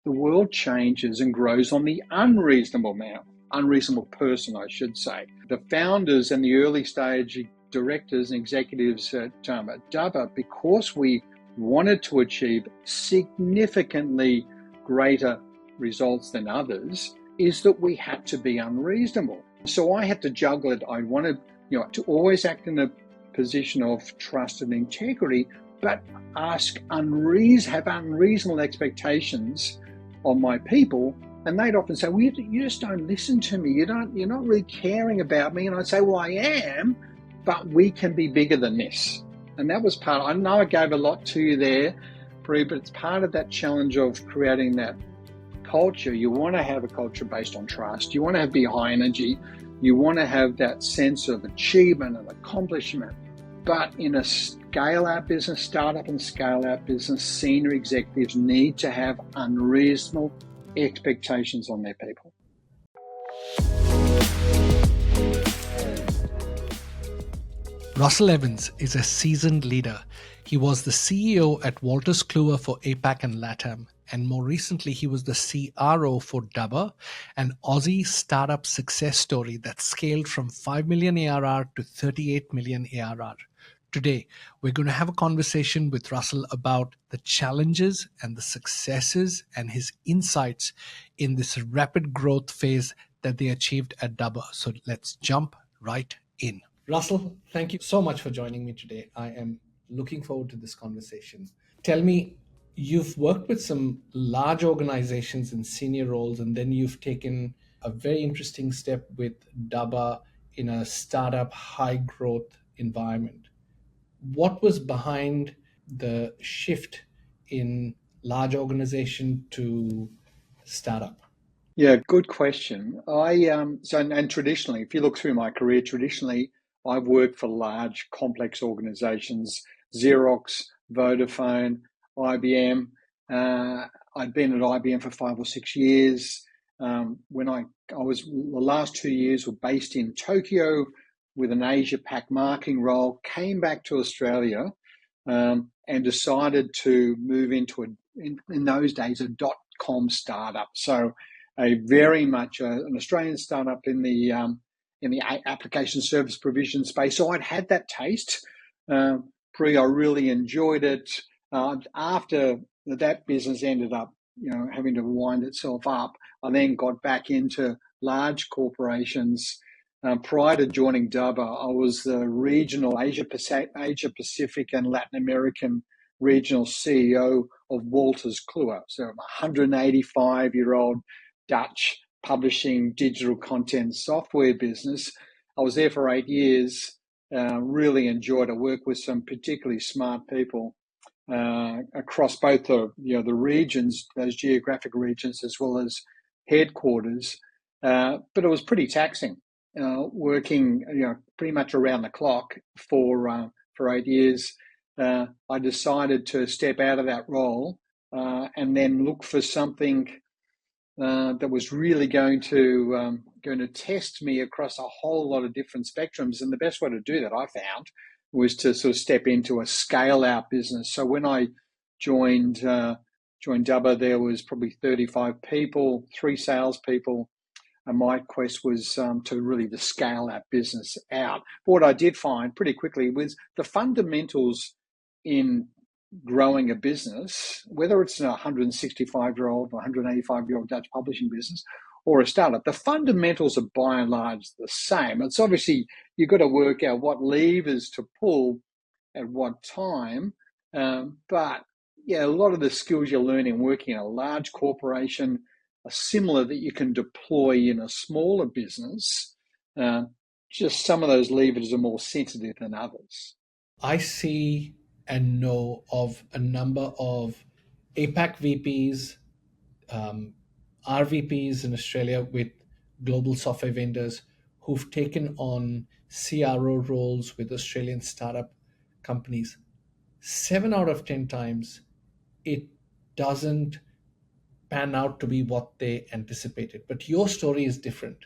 the world changes and grows on the unreasonable person, I should say. The founders and the early stage directors and executives at Dubba, because we wanted to achieve significantly greater results than others, is that we had to be unreasonable. So I had to juggle it. I wanted, to always act in a position of trust and integrity, but have unreasonable expectations on my people. And they'd often say, well, you just don't listen to me. You're not really caring about me. And I'd say, well, I am, but we can be bigger than this. And that was part, I know I gave a lot to you there, Pri, but it's part of that challenge of creating that culture. You want to have a culture based on trust. You want to have be high energy. You want to have that sense of achievement and accomplishment. But in a scale-out business, startup and scale-out business, senior executives need to have unreasonable expectations on their people. Russell Evans is a seasoned leader. He was the CEO at Wolters Kluwer for APAC and LATAM, and more recently he was the CRO for Dubba, an Aussie startup success story that scaled from 5 million ARR to 38 million ARR. Today, we're going to have a conversation with Russell about the challenges and the successes and his insights in this rapid growth phase that they achieved at Dubba. So let's jump right in. Russell, thank you so much for joining me today. I am looking forward to this conversation. Tell me, you've worked with some large organizations in senior roles, and then you've taken a very interesting step with Dubba in a startup high growth environment. What was behind the shift in large organization to startup? Yeah, good question. And traditionally, if you look through my career, traditionally, I've worked for large, complex organizations, Xerox, Vodafone, IBM. I'd been at IBM for 5 or 6 years. When I was, the last 2 years were based in Tokyo with an Asia Pac marketing role, came back to Australia and decided to move into in those days, a .com startup. So a very much an Australian startup in the application service provision space. So I'd had that taste. Pri, I really enjoyed it. After that business ended up, having to wind itself up, I then got back into large corporations. Prior to joining Dubba, I was the regional Asia Pacific and Latin American regional CEO of Wolters Kluwer. So a 185-year-old Dutch publishing digital content software business. I was there for 8 years, really enjoyed it, worked with some particularly smart people across both the regions, those geographic regions, as well as headquarters. But it was pretty taxing, working pretty much around the clock for 8 years. I decided to step out of that role and then look for something that was really going to test me across a whole lot of different spectrums. And the best way to do that, I found, was to sort of step into a scale-out business. So when I joined Dubba, there was probably 35 people, 3 salespeople, and my quest was to really to scale that business out. But what I did find pretty quickly was the fundamentals in growing a business, whether it's a 165-year-old or 185-year-old Dutch publishing business or a startup, the fundamentals are by and large the same. It's obviously you've got to work out what levers to pull at what time, but yeah, a lot of the skills you're learning working in a large corporation are similar that you can deploy in a smaller business. Just some of those levers are more sensitive than others. I see and know of a number of APAC VPs, RVPs in Australia with global software vendors who've taken on CRO roles with Australian startup companies. 7 out of 10 times, it doesn't pan out to be what they anticipated. But your story is different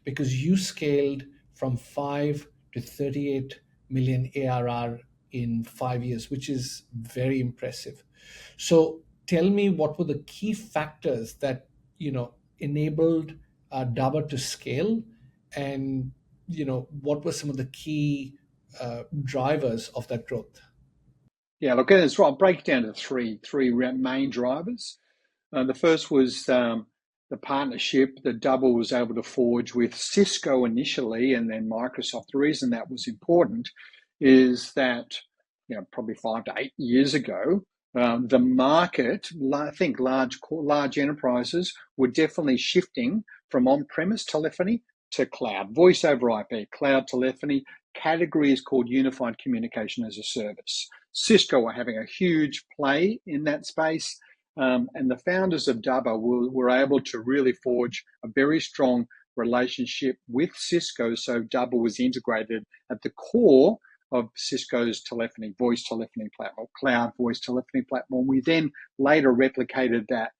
because you scaled from 5 to 38 million ARR in 5 years, which is very impressive. So tell me what were the key factors that enabled Dubba to scale, and what were some of the key drivers of that growth? Yeah, look, it's right. I'll break it down to three main drivers. The first was the partnership that Dubba was able to forge with Cisco initially, and then Microsoft. The reason that was important is that probably 5 to 8 years ago, the market, I think large enterprises were definitely shifting from on-premise telephony to cloud, voice over IP, cloud telephony. Category is called unified communication as a service. Cisco are having a huge play in that space. And the founders of Dubba were able to really forge a very strong relationship with Cisco. So Dubba was integrated at the core of Cisco's voice telephony platform, cloud voice telephony platform. We then later replicated that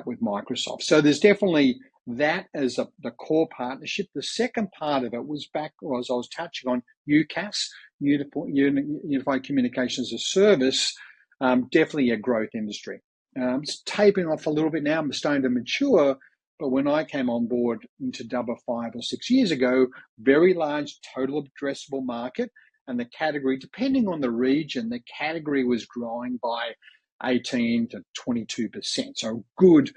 with Microsoft. So there's definitely that as the core partnership. The second part of it was as I was touching on, UCaaS, Unified Communications as a Service, definitely a growth industry. It's tapering off a little bit now. I'm starting to mature, but when I came on board into Dubba 5 or 6 years ago, very large total addressable market, and the category, depending on the region, the category was growing by 18 to 22%. So good,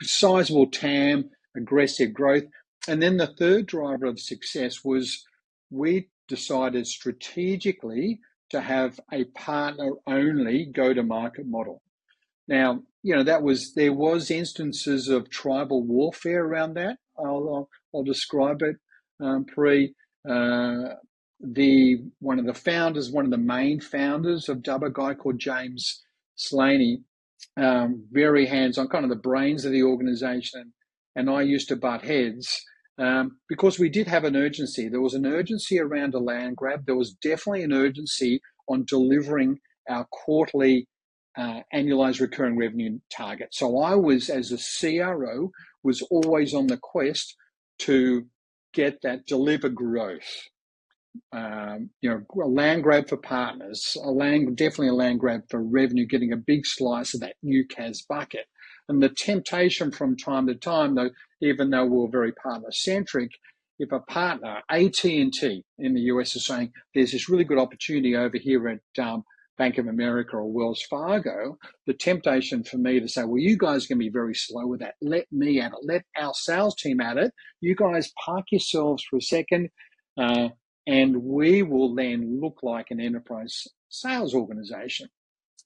sizable TAM, aggressive growth. And then the third driver of success was we decided strategically to have a partner-only go-to-market model. Now, there was instances of tribal warfare around that. I'll describe it. One of the main founders of Dubba, a guy called James Slaney, very hands-on, kind of the brains of the organization, and I used to butt heads because we did have an urgency. There was an urgency around a land grab. There was definitely an urgency on delivering our quarterly annualized recurring revenue target. So I was, as a CRO, was always on the quest to get that, deliver growth. A land grab for partners, definitely a land grab for revenue, getting a big slice of that UCaaS bucket. And the temptation from time to time, though, even though we're very partner-centric, if a partner, AT&T in the US, is saying there's this really good opportunity over here at Bank of America or Wells Fargo, the temptation for me to say, well, you guys can be very slow with that. Let me at it. Let our sales team at it. You guys park yourselves for a second, and we will then look like an enterprise sales organization.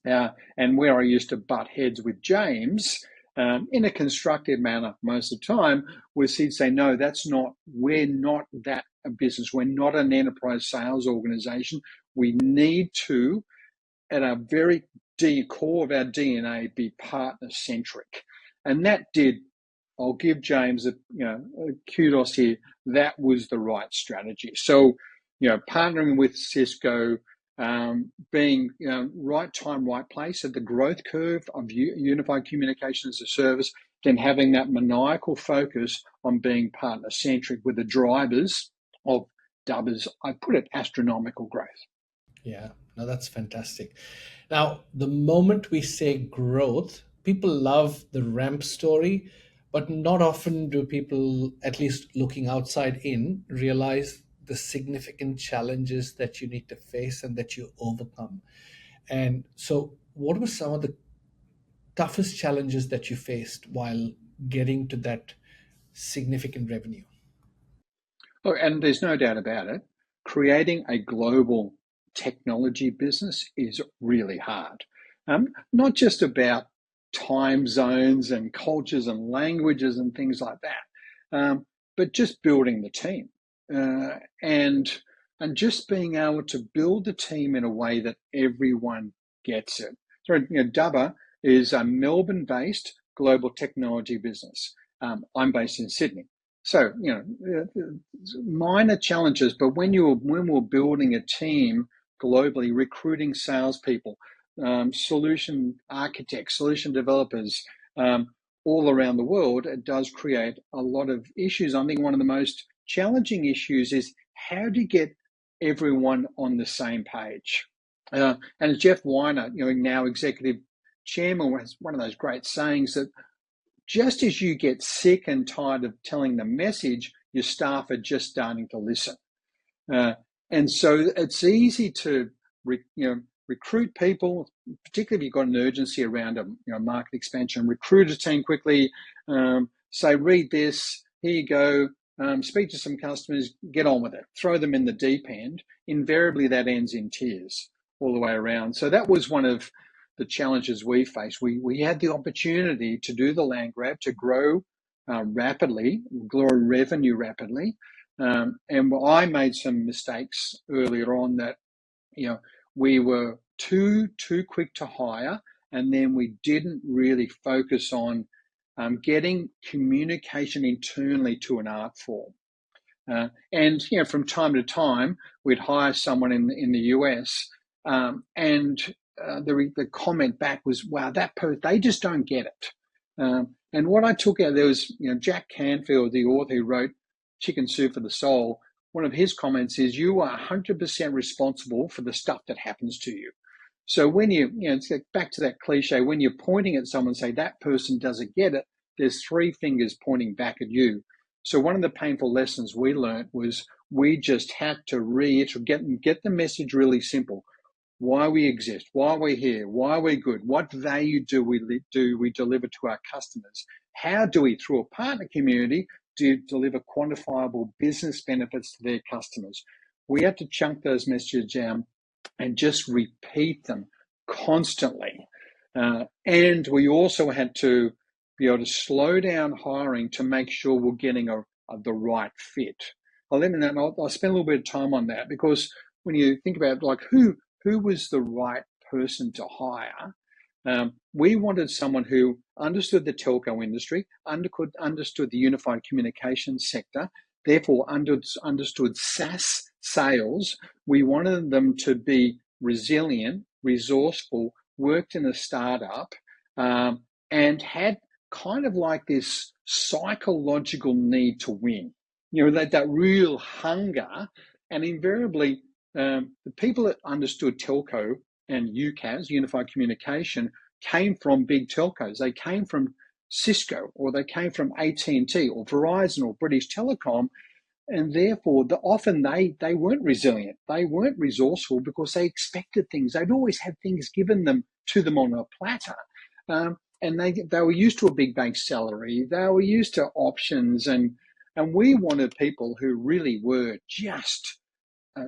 And where I used to butt heads with James, in a constructive manner most of the time, was he'd say, no, we're not that a business. We're not an enterprise sales organization. We need to, at our very core of our DNA, be partner-centric. And that did, I'll give James a kudos here, that was the right strategy. So, partnering with Cisco, being right time, right place at the growth curve of unified communication as a service, then having that maniacal focus on being partner-centric with the drivers of Dubba's, I put it, astronomical growth. Yeah, no, that's fantastic. Now, the moment we say growth, people love the ramp story, but not often do people, at least looking outside in, realize the significant challenges that you need to face and that you overcome. And so, what were some of the toughest challenges that you faced while getting to that significant revenue? Oh, and there's no doubt about it. Creating a global technology business is really hard. Not just about time zones and cultures and languages and things like that, but just building the team and just being able to build the team in a way that everyone gets it. So, Dubba is a Melbourne-based global technology business. I'm based in Sydney. So, minor challenges, but when we're building a team globally, recruiting salespeople, solution architects, solution developers, all around the world, it does create a lot of issues. I think one of the most challenging issues is how do you get everyone on the same page? And Jeff Weiner, now executive chairman has one of those great sayings that just as you get sick and tired of telling the message, your staff are just starting to listen. And so it's easy to recruit people, particularly if you've got an urgency around a market expansion. Recruit a team quickly, say, read this, here you go, speak to some customers, get on with it, throw them in the deep end. Invariably, that ends in tears all the way around. So that was one of the challenges we faced. We had the opportunity to do the land grab, to grow rapidly, grow revenue rapidly. And I made some mistakes earlier on that, we were too quick to hire, and then we didn't really focus on getting communication internally to an art form. And from time to time, we'd hire someone in the US, and the comment back was, "Wow, they just don't get it." And what I took out there was, Jack Canfield, the author who wrote Chicken Soup for the Soul. One of his comments is, "You are 100% responsible for the stuff that happens to you." So when it's back to that cliche, when you're pointing at someone and say that person doesn't get it, there's three fingers pointing back at you. So one of the painful lessons we learned was we just had to reiterate, get the message really simple. Why we exist, why we're here, why we're good, what value do we deliver to our customers? How do we, through a partner community, deliver quantifiable business benefits to their customers? We had to chunk those messages down and just repeat them constantly. And we also had to be able to slow down hiring to make sure we're getting the right fit. I'll spend a little bit of time on that, because when you think about who was the right person to hire, we wanted someone who understood the telco industry, understood the unified communications sector, therefore understood SaaS sales. We wanted them to be resilient, resourceful, worked in a startup, and had kind of like this psychological need to win. That real hunger. And invariably, the people that understood telco and UCaaS, unified communication, came from big telcos. They came from Cisco, or they came from AT&T or Verizon or British Telecom, and therefore often they weren't resilient. They weren't resourceful because they expected things. They'd always had things given to them on a platter. And they were used to a big base salary. They were used to options, and we wanted people who really were just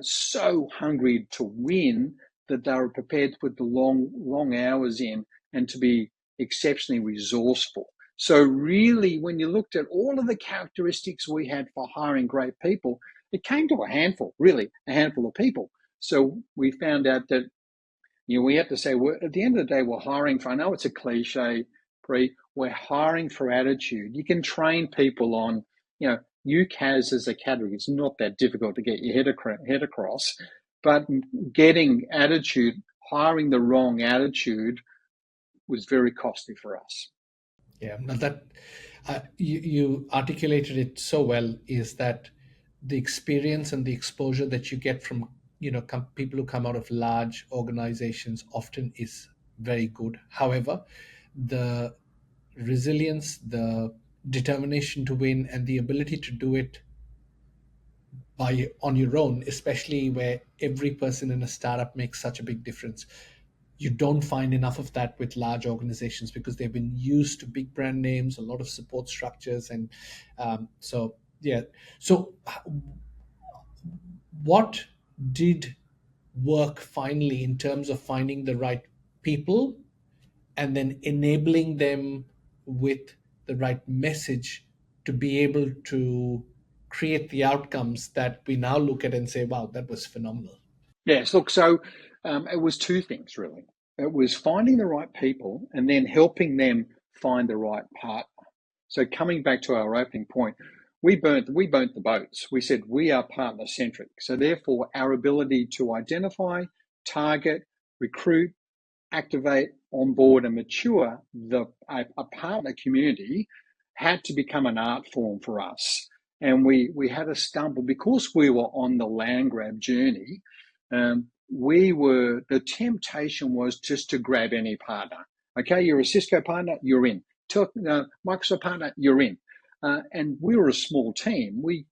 so hungry to win that they were prepared to put the long hours in and to be exceptionally resourceful. So really, when you looked at all of the characteristics we had for hiring great people, it came to a handful of people. So we found out that we have to say, at the end of the day, we're hiring for, I know it's a cliche, we're hiring for attitude. You can train people on, UCaaS as a category. It's not that difficult to get your head across, but getting attitude, hiring the wrong attitude was very costly for us. Yeah, now that you articulated it so well, is that the experience and the exposure that you get from people who come out of large organizations often is very good. However, the resilience, the determination to win, and the ability to do it on your own, especially where every person in a startup makes such a big difference, you don't find enough of that with large organizations, because they've been used to big brand names, a lot of support structures, and so what did work finally in terms of finding the right people and then enabling them with the right message to be able to create the outcomes that we now look at and say, wow, that was phenomenal? Yes, look, so it was two things, really. It was finding the right people and then helping them find the right partner. So coming back to our opening point, we burnt the boats. We said we are partner-centric. So therefore, our ability to identify, target, recruit, activate, onboard, and mature a partner community had to become an art form for us. And we had to stumble because we were on the land grab journey. The temptation was just to grab any partner. Okay, you're a Cisco partner, you're in. Microsoft partner, you're in. And we were a small team. We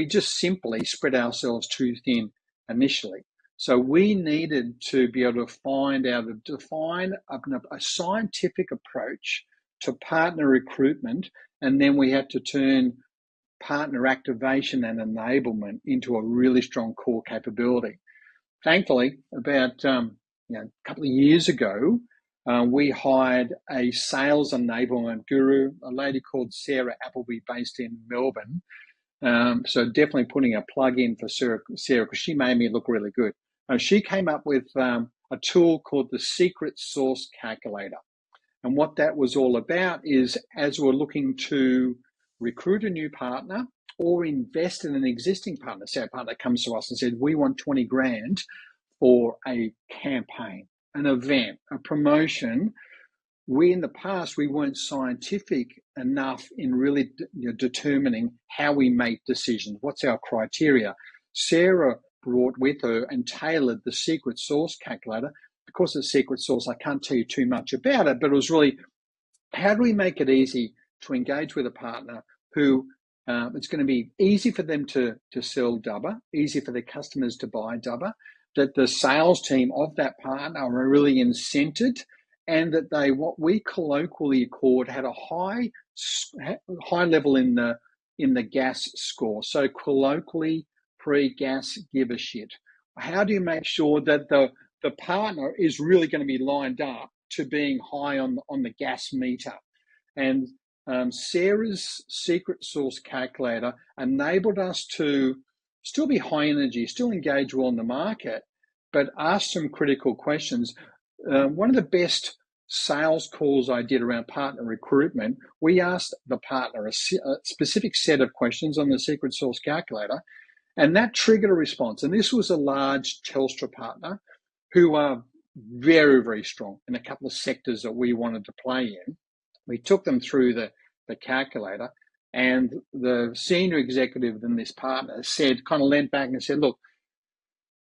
just simply spread ourselves too thin initially. So we needed to be able to define a scientific approach to partner recruitment, and then we had to turn partner activation and enablement into a really strong core capability. Thankfully, about a couple of years ago, we hired a sales enablement guru, a lady called Sarah Appleby, based in Melbourne. So definitely putting a plug in for Sarah, because she made me look really good. She came up with a tool called the Secret Source Calculator. And what that was all about is, as we're looking to recruit a new partner or invest in an existing partner, say a partner comes to us and said, we want 20 grand for a campaign, an event, a promotion. In the past, we weren't scientific enough in really determining how we make decisions. What's our criteria? Sarah brought with her and tailored the Secret Source Calculator. Because it's Secret Source, I can't tell you too much about it, but it was really, how do we make it easy to engage with a partner who it's going to be easy for them to sell Dubba, easy for their customers to buy Dubba, that the sales team of that partner are really incented, and that they, what we colloquially called, had a high level in the gas score. So colloquially, pre-gas, give a shit. How do you make sure that the partner is really going to be lined up to being high on the gas meter? And Sarah's Secret Source Calculator enabled us to still be high energy, still engage well in the market, but ask some critical questions. One of the best sales calls I did around partner recruitment, we asked the partner a specific set of questions on the Secret Source Calculator, and that triggered a response. And this was a large Telstra partner who are very, very strong in a couple of sectors that we wanted to play in. We took them through the calculator, and the senior executive in this partner said, kind of leant back and said, look,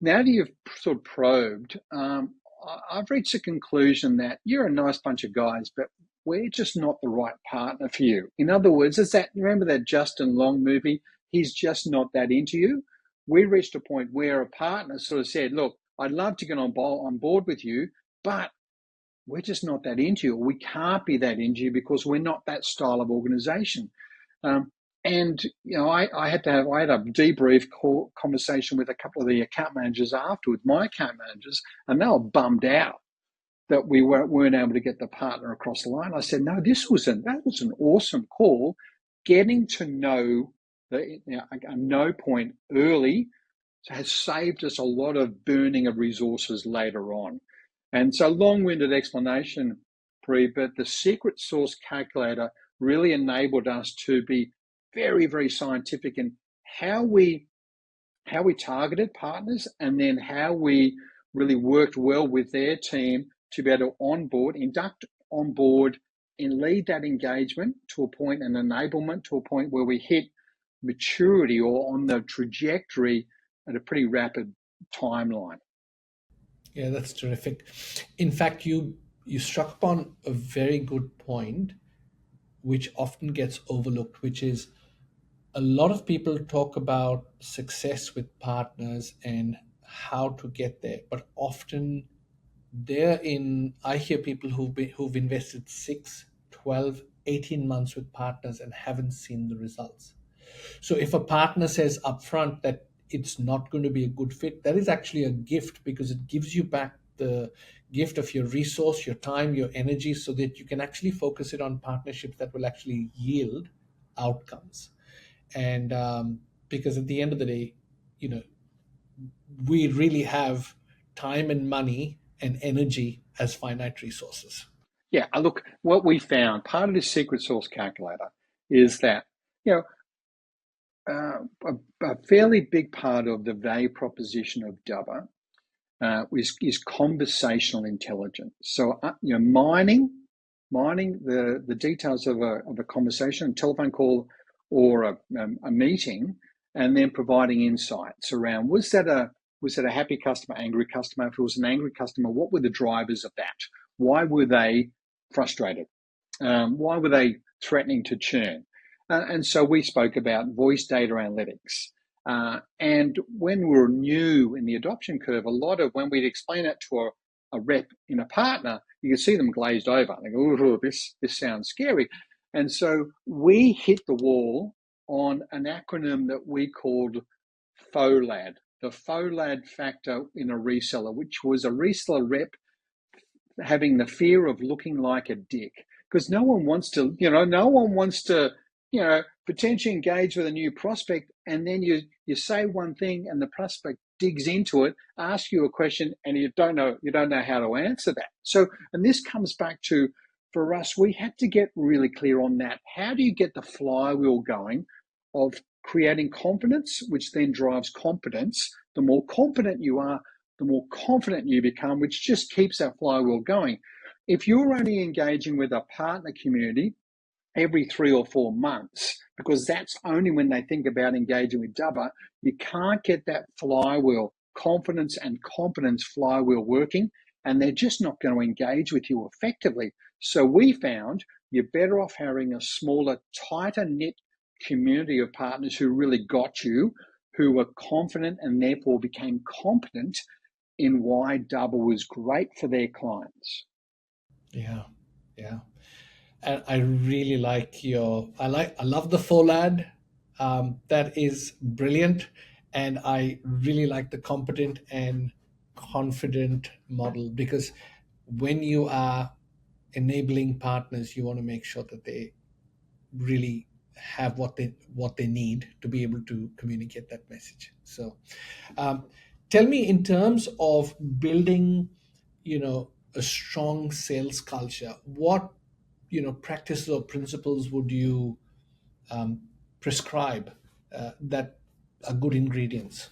now that you've sort of probed, I've reached a conclusion that you're a nice bunch of guys, but we're just not the right partner for you. In other words, remember that Justin Long movie? He's just not that into you. We reached a point where a partner sort of said, look, I'd love to get on board with you, but we're just not that into you. We can't be that into you because we're not that style of organization. And I had a debrief conversation with a couple of the account managers afterwards, my account managers, and they were bummed out that we weren't able to get the partner across the line. I said, no, that was an awesome call. Getting to know a no point early has saved us a lot of burning of resources later on. And so, long-winded explanation, Pri, but the Secret Source Calculator really enabled us to be very, very scientific in how we targeted partners, and then how we really worked well with their team to be able to induct on board, and lead that engagement to a point, and enablement to a point where we hit maturity or on the trajectory at a pretty rapid timeline. Yeah, that's terrific. In fact, you struck upon a very good point, which often gets overlooked, which is a lot of people talk about success with partners and how to get there, but often I hear people who've invested 6, 12, 18 months with partners and haven't seen the results. So if a partner says upfront that it's not going to be a good fit, that is actually a gift, because it gives you back the gift of your resource, your time, your energy, so that you can actually focus it on partnerships that will actually yield outcomes. And because at the end of the day, we really have time and money and energy as finite resources. Yeah, look, what we found, part of this Secret Source Calculator, is that a fairly big part of the value proposition of Dubba is conversational intelligence. So mining the details of a conversation, a telephone call, or a meeting, and then providing insights around, was that a happy customer, angry customer? If it was an angry customer, what were the drivers of that? Why were they frustrated? Why were they threatening to churn? And so we spoke about voice data analytics. And when we were new in the adoption curve, a lot of when we'd explain it to a rep in a partner, you could see them glazed over. They go, "Oh, this sounds scary." And so we hit the wall on an acronym that we called FOLAD, the FOLAD factor in a reseller, which was a reseller rep having the fear of looking like a dick, because no one wants to, potentially engage with a new prospect, and then you say one thing and the prospect digs into it, asks you a question, and you don't know how to answer that. So, and this comes back to, for us, we had to get really clear on that. How do you get the flywheel going of creating confidence, which then drives competence? The more competent you are, the more confident you become, which just keeps that flywheel going. If you're only engaging with a partner community every 3 or 4 months, because that's only when they think about engaging with Dubba, you can't get that flywheel, confidence and competence flywheel working, and they're just not going to engage with you effectively. So we found you're better off having a smaller, tighter knit community of partners who really got you, who were confident and therefore became competent in why Dubba was great for their clients. Yeah, yeah. And I really like I love the FOLAD. That is brilliant. And I really like the competent and confident model, because when you are enabling partners, you want to make sure that they really have what they need to be able to communicate that message. So tell me, in terms of building a strong sales culture, what practices or principles would you prescribe that are good ingredients?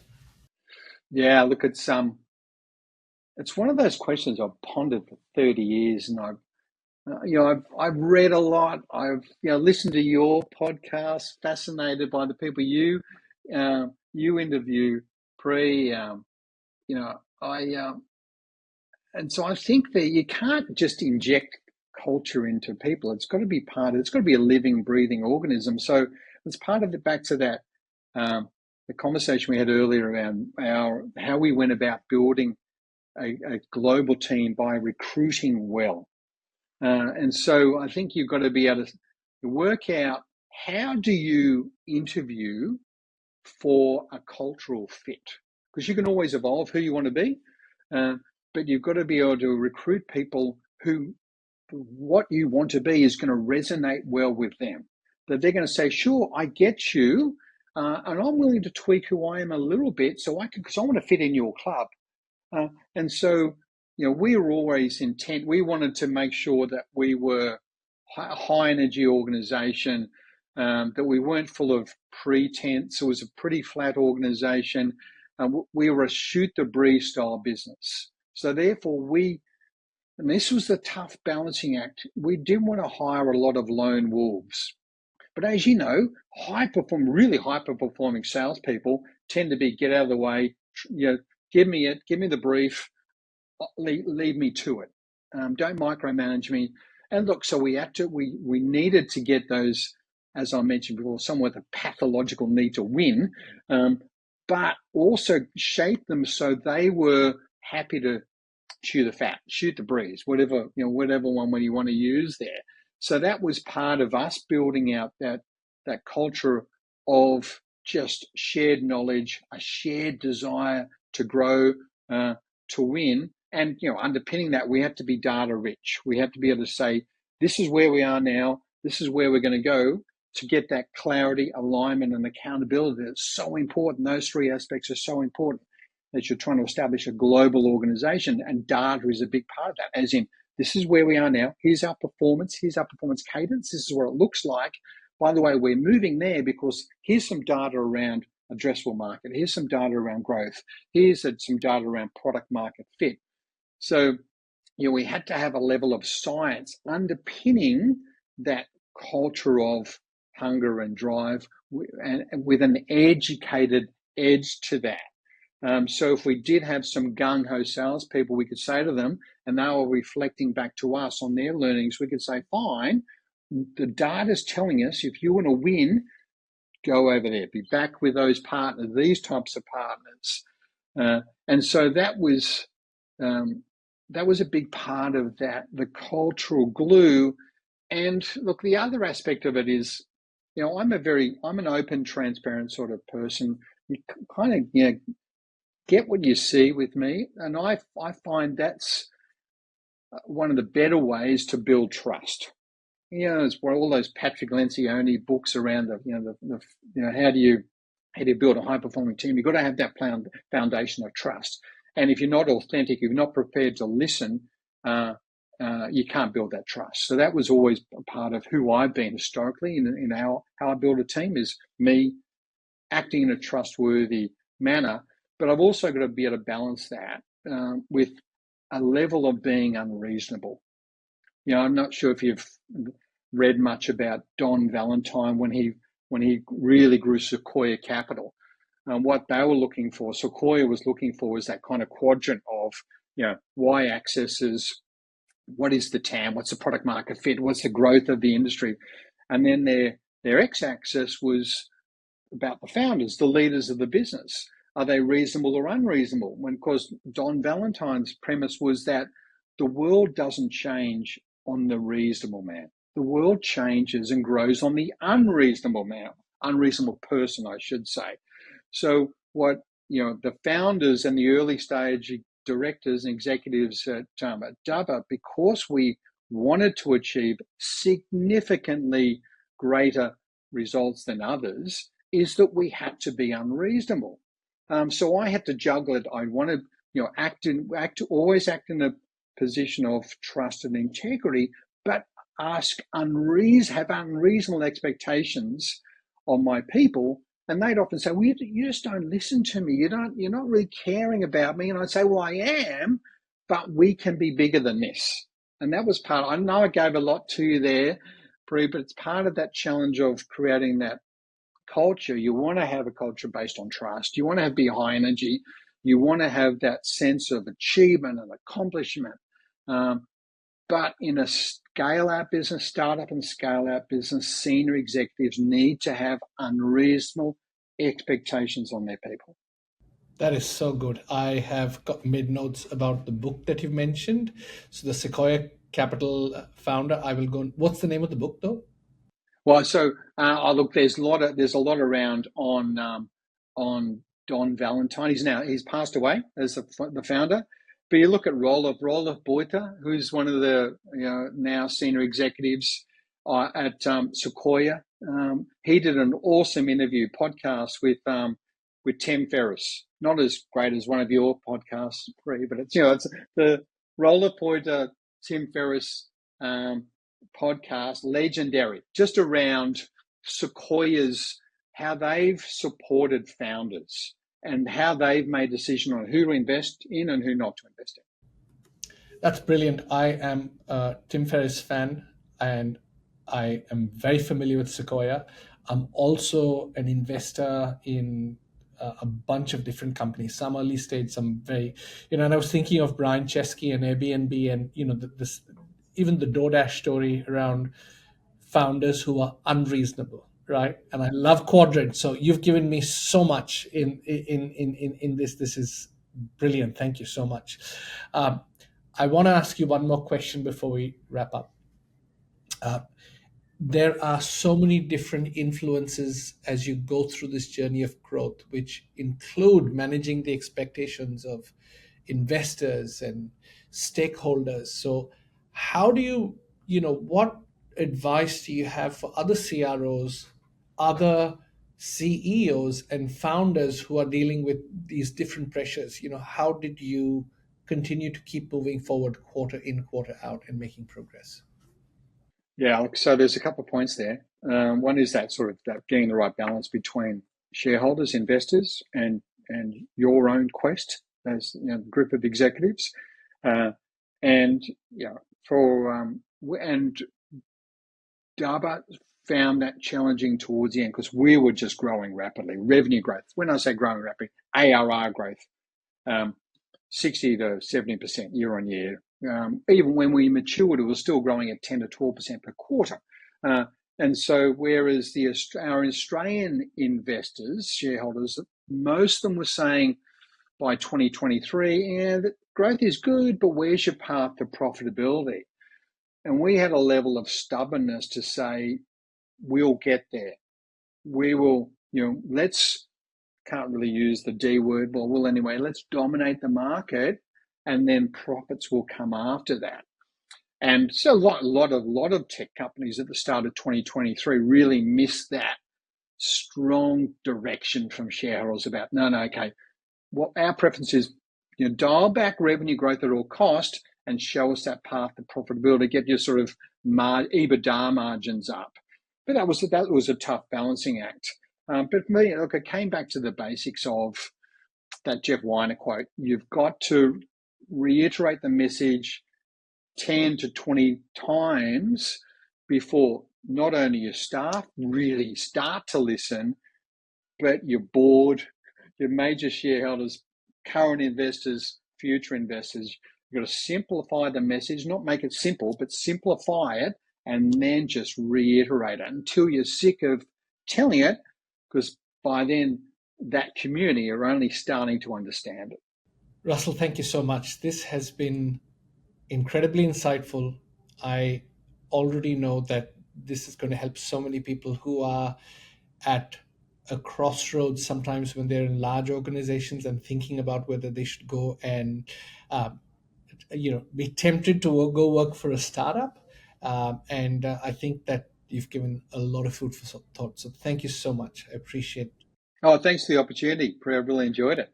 Yeah, look, it's one of those questions I've pondered for 30 years, and I've read a lot. I've listened to your podcast, fascinated by the people you interview, Pre. And so I think that you can't just inject culture into people. It's got to be it's got to be a living, breathing organism. So it's part of back to that, the conversation we had earlier around how we went about building a global team by recruiting well. And so I think you've got to be able to work out, how do you interview for a cultural fit? Because you can always evolve who you want to be, but you've got to be able to recruit people who what you want to be is going to resonate well with them. That they're going to say, sure, I get you, and I'm willing to tweak who I am a little bit because I want to fit in your club. And so, we were always intent. We wanted to make sure that we were a high energy organization, that we weren't full of pretense. It was a pretty flat organization. We were a shoot the breeze style business. So therefore and this was the tough balancing act. We didn't want to hire a lot of lone wolves. But as you know, really high-performing salespeople tend to be get out of the way, give me the brief, leave me to it. Don't micromanage me. And look, so we needed to get those, as I mentioned before, somewhat a pathological need to win, but also shape them so they were happy to chew the fat, shoot the breeze, whatever one when you want to use there. So that was part of us building out that culture of just shared knowledge, a shared desire to grow, to win. And underpinning that, we have to be data rich. We have to be able to say, this is where we are now, this is where we're going to go, to get that clarity, alignment, and accountability. That's so important. Those three aspects are so important, that you're trying to establish a global organization, and data is a big part of that. As in, this is where we are now. Here's our performance cadence. This is what it looks like. By the way, we're moving there because here's some data around addressable market. Here's some data around growth. Here's some data around product market fit. So, we had to have a level of science underpinning that culture of hunger and drive, and with an educated edge to that. So if we did have some gung-ho salespeople, we could say to them, and they were reflecting back to us on their learnings, we could say, fine, the data's telling us if you want to win, go over there, be back with those partners, these types of partners. And so that was a big part of that, the cultural glue. And look, the other aspect of it is, I'm an open, transparent sort of person. You kind of, get what you see with me. And I find that's one of the better ways to build trust. It's all those Patrick Lencioni books around how do you build a high performing team? You've got to have that foundation of trust. And if you're not authentic, if you're not prepared to listen, you can't build that trust. So that was always a part of who I've been historically in how I build a team, is me acting in a trustworthy manner. But I've also got to be able to balance that with a level of being unreasonable. I'm not sure if you've read much about Don Valentine when he really grew Sequoia Capital. What they were looking for, Sequoia was looking for, was that kind of quadrant of, y-axis is what is the TAM, what's the product market fit, what's the growth of the industry, and then their x-axis was about the founders, the leaders of the business. Are they reasonable or unreasonable? When, of course, Don Valentine's premise was that the world doesn't change on the reasonable man. The world changes and grows on the unreasonable man, unreasonable person, I should say. So what, the founders and the early stage directors and executives at Dubba, because we wanted to achieve significantly greater results than others, is that we had to be unreasonable. So I had to juggle it. I wanted, always act in a position of trust and integrity, but have unreasonable expectations on my people. And they'd often say, well, you just don't listen to me. You're not really caring about me. And I'd say, well, I am, but we can be bigger than this. And that was part, I know I gave a lot to you there, Bree, but it's part of that challenge of creating that culture. You want to have a culture based on trust. You want to be high energy. You want to have that sense of achievement and accomplishment. But in a scale-out business, startup and scale-out business, senior executives need to have unreasonable expectations on their people. That is so good. I have made notes about the book that you've mentioned. So the Sequoia Capital founder, I will go. What's the name of the book, though? Well, so look, there's a lot around on Don Valentine. He's passed away as the founder. But you look at Rolf Beuter, who's one of the now senior executives at Sequoia. He did an awesome interview podcast with Tim Ferriss. Not as great as one of your podcasts, but it's the Rolf Beuter, Tim Ferriss podcast, legendary, just around Sequoia's, how they've supported founders and how they've made decisions on who to invest in and who not to invest in. That's brilliant. I am a Tim Ferriss fan, and I am very familiar with Sequoia. I'm also an investor in a bunch of different companies, some early stage, some very, and I was thinking of Brian Chesky and Airbnb, and this, even the DoorDash story around founders who are unreasonable, right? And I love quadrant. So you've given me so much in this. This is brilliant. Thank you so much. I want to ask you one more question before we wrap up. There are so many different influences as you go through this journey of growth, which include managing the expectations of investors and stakeholders. So how do you, what advice do you have for other CROs, other CEOs and founders who are dealing with these different pressures? How did you continue to keep moving forward quarter in, quarter out and making progress? Yeah, so there's a couple of points there. One is that sort of that getting the right balance between shareholders, investors, and your own quest as a group of executives, and Dubba found that challenging towards the end because we were just growing rapidly. Revenue growth. When I say growing rapidly, ARR growth, 60 to 70% year on year. Even when we matured, it was still growing at 10 to 12% per quarter. And so, whereas our Australian investors, shareholders, most of them were saying by 2023, yeah, the growth is good, but where's your path to profitability? And we had a level of stubbornness to say, we'll get there. We will, let's, can't really use the D word, but well, anyway, let's dominate the market and then profits will come after that. And so a lot of tech companies at the start of 2023 really missed that strong direction from shareholders about, no, okay, what our preference is, dial back revenue growth at all cost and show us that path to profitability, get your sort of EBITDA margins up. But that was a tough balancing act. But for me, look, it came back to the basics of that Jeff Weiner quote. You've got to reiterate the message 10 to 20 times before not only your staff really start to listen, but your board, your major shareholders, current investors, future investors. You've got to simplify the message, not make it simple, but simplify it and then just reiterate it until you're sick of telling it, because by then that community are only starting to understand it. Russell, thank you so much. This has been incredibly insightful. I already know that this is going to help so many people who are at a crossroads sometimes when they're in large organizations and thinking about whether they should go and be tempted to go work for a startup. And I think that you've given a lot of food for thought. So thank you so much. I appreciate it. Oh, thanks for the opportunity. I really enjoyed it.